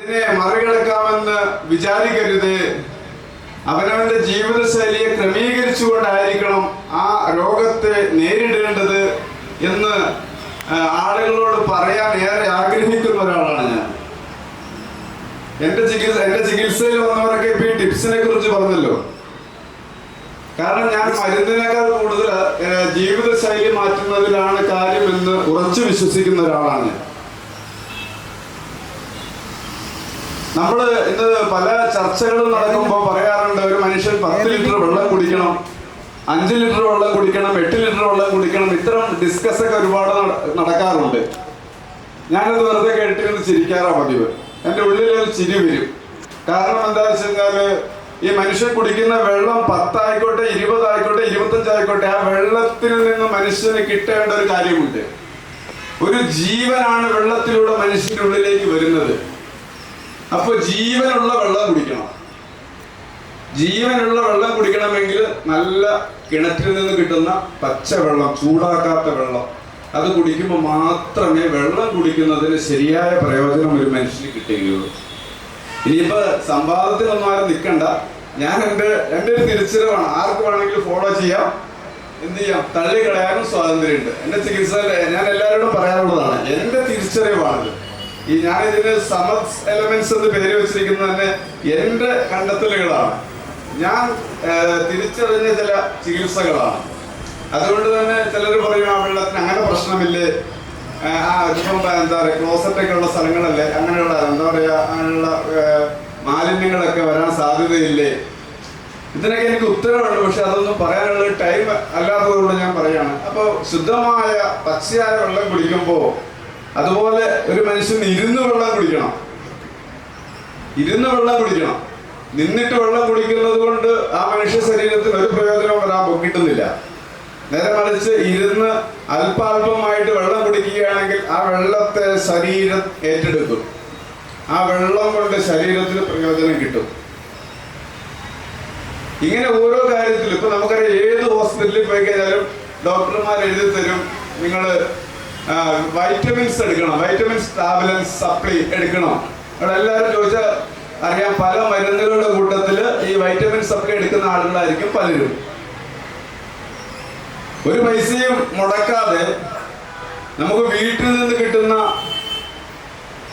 അതിനെ മറികടക്കാമെന്ന് വിചാരിക്കരുത്. അവനവന്റെ ജീവിതശൈലിയെ ക്രമീകരിച്ചുകൊണ്ടായിരിക്കണം ആ രോഗത്തെ നേരിടേണ്ടത് എന്ന് ആളുകളോട് പറയാൻ ഏറെ ആഗ്രഹിക്കുന്ന ഒരാളാണ് ഞാൻ. എന്റെ ചികിത്സയിൽ വന്നവരൊക്കെ ഇപ്പൊ ഈ ടിപ്സിനെ കുറിച്ച് പറഞ്ഞല്ലോ. കാരണം ഞാൻ മരുന്നിനേക്കാൾ കൂടുതൽ ജീവിതശൈലി മാറ്റുന്നതിലാണ് കാര്യമെന്ന് ഉറച്ചു വിശ്വസിക്കുന്ന ഒരാളാണ് ഞാൻ. നമ്മള് ഇന്ന് പല ചർച്ചകളും നടക്കുമ്പോൾ പറയാറുണ്ട്, ഒരു മനുഷ്യൻ 10 ലിറ്റർ വെള്ളം കുടിക്കണം, 5 ലിറ്റർ വെള്ളം കുടിക്കണം, 8 ലിറ്റർ വെള്ളം കുടിക്കണം. ഇത്തരം ഡിസ്കസ് ഒക്കെ ഒരുപാട് നടക്കാറുണ്ട്. ഞാനത് വെറുതെ കേട്ടിരുന്ന് ചിരിക്കാറാ പതിവ്. എൻ്റെ ഉള്ളിൽ ഒരു ചിരി വരും. കാരണം എന്താണെന്ന് വെച്ച് കഴിഞ്ഞാല് ഈ മനുഷ്യൻ കുടിക്കുന്ന വെള്ളം 10 ആയിക്കോട്ടെ, 20 ആയിക്കോട്ടെ, 25 ആയിക്കോട്ടെ, ആ വെള്ളത്തിൽ നിന്ന് മനുഷ്യന് കിട്ടേണ്ട ഒരു കാര്യമുണ്ട്. ഒരു ജീവനാണ് വെള്ളത്തിലൂടെ മനുഷ്യന്റെ ഉള്ളിലേക്ക് വരുന്നത്. അപ്പൊ ജീവനുള്ള വെള്ളം കുടിക്കണം. ജീവനുള്ള വെള്ളം കുടിക്കണമെങ്കിൽ നല്ല കിണറ്റിൽ നിന്ന് കിട്ടുന്ന പച്ചവെള്ളം, ചൂടാക്കാത്ത വെള്ളം, അത് കുടിക്കുമ്പോൾ മാത്രമേ വെള്ളം കുടിക്കുന്നതിന് ശരിയായ പ്രയോജനം ഒരു മനുഷ്യന് കിട്ടുകയുള്ളൂ. ഇനിയിപ്പോ സംവാദത്തിനൊന്നും ആരും നിൽക്കണ്ട. ഞാൻ എൻ്റെ ഒരു തിരിച്ചറിവാണ്. ആർക്ക് വേണമെങ്കിലും ഫോളോ ചെയ്യാം, എന്ത് ചെയ്യാം, തള്ളിക്കളയാനും സ്വാതന്ത്ര്യമുണ്ട്. എൻ്റെ ചികിത്സയിൽ ഞാൻ എല്ലാവരോടും പറയാറുള്ളതാണ്, എൻ്റെ തിരിച്ചറിവാണിത്. ഞാനിതിന് സമത് എലമെന്റ്സ് എന്ന് പേര് വെച്ചിരിക്കുന്നത് തന്നെ എൻ്റെ കണ്ടെത്തലുകളാണ്. ഞാൻ തിരിച്ചറിഞ്ഞ ചില ചികിത്സകളാണ്. അതുകൊണ്ട് തന്നെ ചിലർ പറയും ആ വെള്ളത്തിന് അങ്ങനെ പ്രശ്നമില്ലേ, ഇപ്പം എന്താ പറയുക, ക്ലോസറ്റൊക്കെ ഉള്ള സ്ഥലങ്ങളല്ലേ, അങ്ങനെയുള്ള എന്താ പറയുക, അങ്ങനെയുള്ള മാലിന്യങ്ങളൊക്കെ വരാൻ സാധ്യതയില്ലേ. ഇതിനൊക്കെ എനിക്ക് ഉത്തരവുണ്ട്. പക്ഷെ അതൊന്നും പറയാനുള്ള ടൈം അല്ലാത്തതുകൊണ്ട് ഞാൻ പറയാണ്. അപ്പോൾ ശുദ്ധമായ പച്ചയായ വെള്ളം കുടിക്കുമ്പോൾ അതുപോലെ ഒരു മനുഷ്യൻ ഇരുന്ന് വെള്ളം കുടിക്കണം. നിന്നിട്ട് വെള്ളം കുടിക്കുന്നത് കൊണ്ട് ആ മനുഷ്യ ശരീരത്തിന് ഒരു പ്രയോജനവും വരാൻ കിട്ടുന്നില്ല. നേരെ മറിച്ച് ഇരുന്ന് അല്പാൽപമായിട്ട് വെള്ളം കുടിക്കുകയാണെങ്കിൽ ആ വെള്ളത്തെ ശരീരം ഏറ്റെടുക്കും. ആ വെള്ളം കൊണ്ട് ശരീരത്തിന് പ്രയോജനം കിട്ടും. ഇങ്ങനെ ഓരോ കാര്യത്തിലും ഇപ്പൊ നമുക്കറിയാം, ഏത് ഹോസ്പിറ്റലിൽ പോയി കഴിഞ്ഞാലും ഡോക്ടർമാർ എഴുതി തരും, നിങ്ങൾ വൈറ്റമിൻസ് എടുക്കണം, വൈറ്റമിൻസ് ടാബ്ലറ്റ്സ് സപ്ലി എടുക്കണം. അവിടെ എല്ലാവരും ചോദിച്ചാൽ അറിയാം, പല മരുന്നുകളുടെ കൂട്ടത്തിൽ ഈ വൈറ്റമിൻ സപ്ലൈ എടുക്കുന്ന ആളുകളായിരിക്കും പലരും. ഒരു പൈസയും മുടക്കാതെ നമുക്ക് വീട്ടിൽ നിന്ന് കിട്ടുന്ന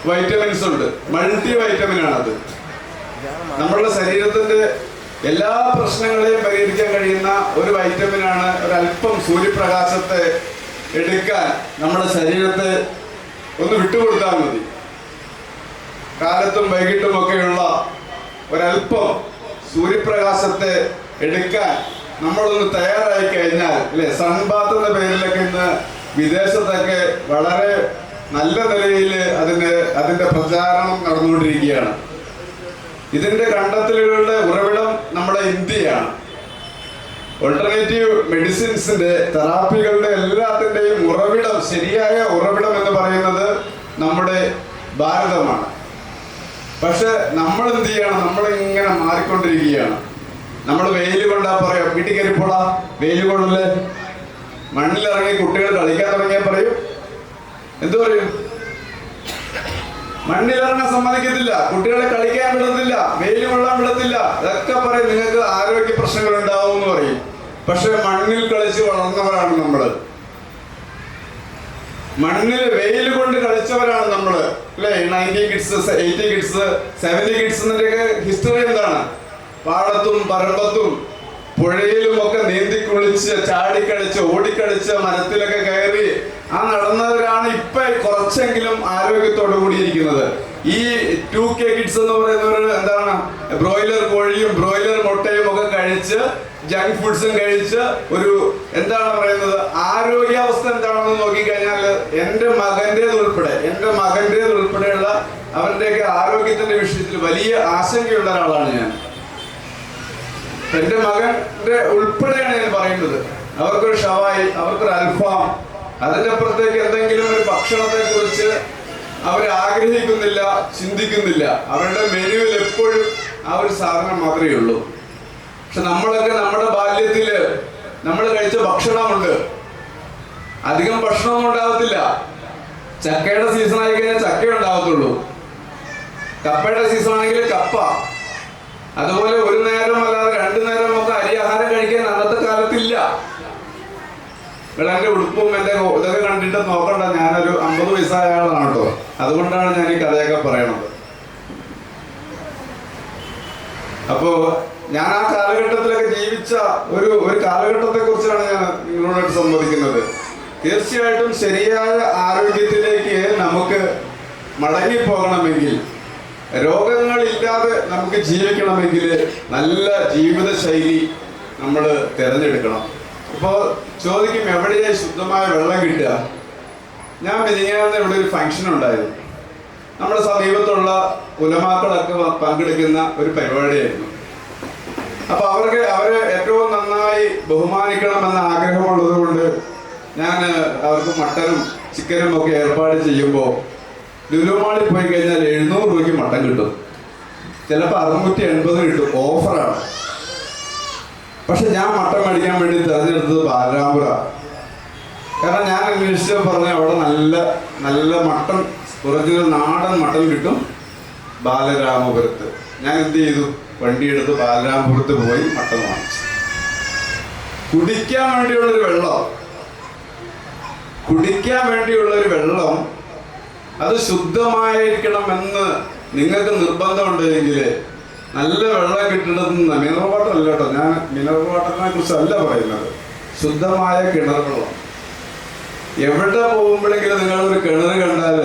വൈറ്റമിൻസ് ഉണ്ട്. മൾട്ടി വൈറ്റമിൻ ആണത്. നമ്മളുടെ ശരീരത്തിന്റെ എല്ലാ പ്രശ്നങ്ങളെയും പരിഹരിക്കാൻ കഴിയുന്ന ഒരു വൈറ്റമിനാണ്. ഒരല്പം സൂര്യപ്രകാശത്തെ എടുക്കാൻ നമ്മുടെ ശരീരത്തെ ഒന്ന് വിട്ടുകൊടുത്താൽ മതി. കാലത്തും വൈകിട്ടും ഒക്കെയുള്ള ഒരല്പം സൂര്യപ്രകാശത്തെ എടുക്കാൻ നമ്മളൊന്ന് തയ്യാറായി കഴിഞ്ഞാൽ, അല്ലെ, സൺബാത്ത് എന്ന പേരിലൊക്കെ ഇന്ന് വിദേശത്തൊക്കെ വളരെ നല്ല നിലയിൽ അതിന്റെ പ്രചാരണം നടന്നുകൊണ്ടിരിക്കുകയാണ്. ഇതിന്റെ കണ്ടെത്തലുകളുടെ ഉറവിടം നമ്മുടെ ഇന്ത്യയാണ്. ഓൾട്ടർനേറ്റീവ് മെഡിസിൻസിന്റെ, തെറാപ്പികളുടെ എല്ലാത്തിന്റെയും ഉറവിടം, ശരിയായ ഉറവിടം എന്ന് പറയുന്നത് നമ്മുടെ ഭാരതമാണ്. പക്ഷെ നമ്മൾ എന്ത് ചെയ്യണം? നമ്മളിങ്ങനെ മാറിക്കൊണ്ടിരിക്കുകയാണ്. നമ്മൾ വെയിൽ കൊണ്ടാ പറയാം, വീട്ടിൽ കയറിപ്പോടാ, വെയിൽ കൊണ്ടല്ലേ. മണ്ണിലിറങ്ങി കുട്ടികൾ കളിക്കാൻ തുടങ്ങിയാൽ പറയും, എന്തു പറയും? മണ്ണിലിറങ്ങാൻ സമ്മതിക്കത്തില്ല, കുട്ടികളെ കളിക്കാൻ വിടത്തില്ല, വെയിൽ കൊള്ളാൻ വിടത്തില്ല. ഇതൊക്കെ പറയും, നിങ്ങൾക്ക് ആരോഗ്യ പ്രശ്നങ്ങൾ ഉണ്ടാവും എന്ന് പറയും. പക്ഷെ മണ്ണിൽ കളിച്ച് വളർന്നവരാണ് നമ്മള്. മണ്ണിൽ വെയിൽ കൊണ്ട് കളിച്ചവരാണ് നമ്മള്, അല്ലെ? 90 കിഡ്സ്, 80 കിഡ്സ്, 70 കിഡ്സിന്റെയൊക്കെ ഹിസ്റ്ററി എന്താണ്? പാടത്തും പറമ്പത്തും പുഴയിലും ഒക്കെ നീന്തി കുളിച്ച്, ചാടിക്കളിച്ച്, ഓടിക്കളിച്ച്, മരത്തിലൊക്കെ കയറി ആ നടന്നവരാണ് ഇപ്പൊ കുറച്ചെങ്കിലും ആരോഗ്യത്തോടു കൂടിയിരിക്കുന്നത്. ഈ 2K കിഡ്സ് എന്ന് പറയുന്നവർ എന്താണ്, ബ്രോയിലർ കോഴിയും ബ്രോയിലർ മുട്ടയും ഒക്കെ കഴിച്ച്, ജങ്ക് ഫുഡ്സും കഴിച്ച്, ഒരു എന്താണ് പറയുന്നത്, ആരോഗ്യാവസ്ഥ എന്താണെന്ന് നോക്കിക്കഴിഞ്ഞാൽ എൻ്റെ മകൻ്റേതുൾപ്പെടെയുള്ള അവരുടെയൊക്കെ ആരോഗ്യത്തിന്റെ വിഷയത്തിൽ വലിയ ആശങ്കയുള്ള ഒരാളാണ് ഞാൻ. എൻ്റെ മകന്റെ ഉൾപ്പെടെയാണ് ഞാൻ പറയുന്നത്. അവർക്കൊരു ഷവായി, അവർക്കൊരു അൽഫാം, അതിൻ്റെ അപ്പുറത്തേക്ക് എന്തെങ്കിലും ഒരു ഭക്ഷണത്തെ കുറിച്ച് അവർ ആഗ്രഹിക്കുന്നില്ല, ചിന്തിക്കുന്നില്ല. അവരുടെ മെനുവിൽ എപ്പോഴും ആ ഒരു സാധനം മാത്രമേ ഉള്ളൂ. പക്ഷെ നമ്മളൊക്കെ നമ്മുടെ ബാല്യത്തില് നമ്മൾ കഴിച്ച ഭക്ഷണമുണ്ട്. അധികം ഭക്ഷണമൊന്നും ഉണ്ടാകത്തില്ല. ചക്കയുടെ സീസൺ ആയി കഴിഞ്ഞാൽ ചക്ക ഉണ്ടാകത്തുള്ളൂ. കപ്പയുടെ സീസൺ ആണെങ്കിൽ കപ്പ. അതുപോലെ ഒരു നേരം അല്ലാതെ 2 നേരം നമുക്ക് അരി ആഹാരം കഴിക്കാൻ അന്നത്തെ കാലത്തില്ല. എന്റെ ഉടുപ്പും എന്റെ ഇതൊക്കെ കണ്ടിട്ട് നോക്കണ്ട, ഞാനൊരു 50 വയസ്സായ ആളാണ് കേട്ടോ. അതുകൊണ്ടാണ് ഞാൻ ഈ കഥയൊക്കെ പറയണത്. അപ്പോ ഞാൻ ആ കാലഘട്ടത്തിലൊക്കെ ജീവിച്ച ഒരു കാലഘട്ടത്തെ കുറിച്ചാണ് ഞാൻ നിങ്ങളോട് സംവദിക്കുന്നത്. തീർച്ചയായിട്ടും ശരിയായ ആരോഗ്യത്തിലേക്ക് നമുക്ക് മടങ്ങിപ്പോകണമെങ്കിൽ, രോഗങ്ങളില്ലാതെ നമുക്ക് ജീവിക്കണമെങ്കിൽ നല്ല ജീവിതശൈലി നമ്മൾ തിരഞ്ഞെടുക്കണം. ഇപ്പോൾ ചോദിക്കും എവിടെയായി ശുദ്ധമായ വെള്ളം കിട്ടുക? ഞാൻ മിനിഞ്ഞാന്ന് ഇവിടെ ഒരു ഫംഗ്ഷൻ ഉണ്ടായിരുന്നു. നമ്മുടെ സമീപത്തുള്ള ഉലമാക്കളൊക്കെ പങ്കെടുക്കുന്ന ഒരു പരിപാടിയായിരുന്നു. അപ്പൊ അവരെ ഏറ്റവും നന്നായി ബഹുമാനിക്കണമെന്ന ആഗ്രഹമുള്ളത് കൊണ്ട് ഞാൻ അവർക്ക് മട്ടനും ചിക്കനും ഒക്കെ ഏർപ്പാട് ചെയ്യുമ്പോൾ ലുലു മാളിൽ പോയി കഴിഞ്ഞാൽ 700 രൂപയ്ക്ക് മട്ടൻ കിട്ടും, ചിലപ്പോൾ 680 കിട്ടും, ഓഫറാണ്. പക്ഷെ ഞാൻ മട്ടൻ മേടിക്കാൻ വേണ്ടി തിരഞ്ഞെടുത്തത് ബാലരാമപുര. കാരണം ഞാൻ അന്വേഷിച്ച് പറഞ്ഞ അവിടെ നല്ല നല്ല മട്ടൺ, ഒറിജിനൽ നാടൻ മട്ടൺ കിട്ടും ബാലരാമപുരത്ത്. ഞാൻ എന്ത് ചെയ്തു? വണ്ടിയെടുത്ത് ബാലരാമപുരത്ത് പോയി മട്ടൺ വാങ്ങിച്ചു. കുടിക്കാൻ വേണ്ടിയുള്ളൊരു വെള്ളം അത് ശുദ്ധമായിരിക്കണമെന്ന് നിങ്ങൾക്ക് നിർബന്ധമുണ്ടെങ്കിൽ നല്ല വെള്ളം കിട്ടുന്നത് മിനറൽ വാട്ടർ അല്ല കേട്ടോ. ഞാൻ മിനറൽ വാട്ടറിനെ കുറിച്ചല്ല പറയുന്നത്, ശുദ്ധമായ കിണർ വെള്ളം. എവിടെ പോകുമ്പോഴെങ്കിലും നിങ്ങൾ ഒരു കിണർ കണ്ടാൽ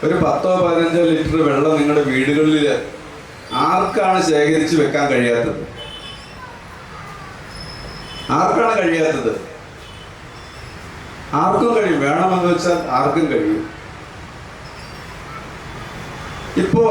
ഒരു 10-15 ലിറ്റർ വെള്ളം നിങ്ങളുടെ വീടുകളിൽ ആർക്കാണ് ശേഖരിച്ച് വെക്കാൻ കഴിയാത്തത്? ആർക്കാണ് കഴിയാത്തത്? ആർക്കും കഴിയും. വേണമെന്ന് വെച്ചാൽ ആർക്കും കഴിയും. ഇപ്പോ